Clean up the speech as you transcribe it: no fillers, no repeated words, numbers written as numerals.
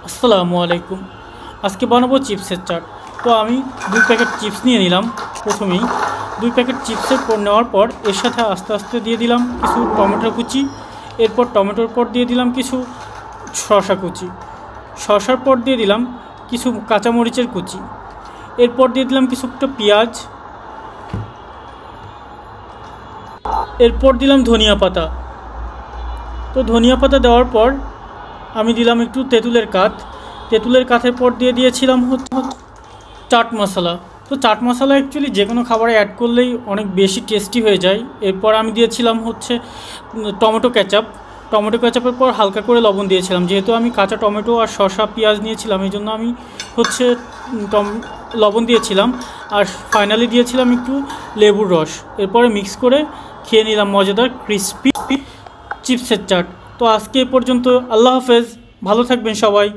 আসসালামু আলাইকুম। আজকে বানাবো চিপসের চাট। তো আমি 2 প্যাকেট চিপস নিয়ে নিলাম। প্রথমেই 2 প্যাকেট চিপসের পর নেওয়ার পর এর সাথে আস্তে আস্তে দিয়ে দিলাম কিছু টমেটো কুচি। এরপর টমেটোর পর দিয়ে দিলাম কিছু শসা কুচি। শসার পর দিয়ে দিলাম কিছু কাঁচামরিচের কুচি। এরপর দিয়ে দিলাম কিছুটা পেঁয়াজ। এরপর দিলাম ধনিয়া পাতা। তো ধনিয়া পাতা দেওয়ার পর আমি দিলাম একটু তেঁতুলের কাঠ। তেঁতুলের কাঠের পর দিয়ে দিয়েছিলাম চাট মশলা। তো চাট মশলা অ্যাকচুয়ালি যে কোনো খাবারে অ্যাড করলেই অনেক বেশি টেস্টি হয়ে যায়। এরপর আমি দিয়েছিলাম টমেটো ক্যাচাপ। টমেটো ক্যাচাপের পর হালকা করে লবণ দিয়েছিলাম, যেহেতু আমি কাঁচা টমেটো আর শসা পেঁয়াজ নিয়েছিলাম এই জন্য আমি হচ্ছে লবণ দিয়েছিলাম। আর ফাইনালি দিয়েছিলাম একটু লেবুর রস। এরপরে মিক্স করে খেয়ে নিলাম মজাদার ক্রিসপি চিপসের চাট। তো আজকে এ পর্যন্ত। আল্লাহ হাফেজ, ভালো থাকবেন সবাই।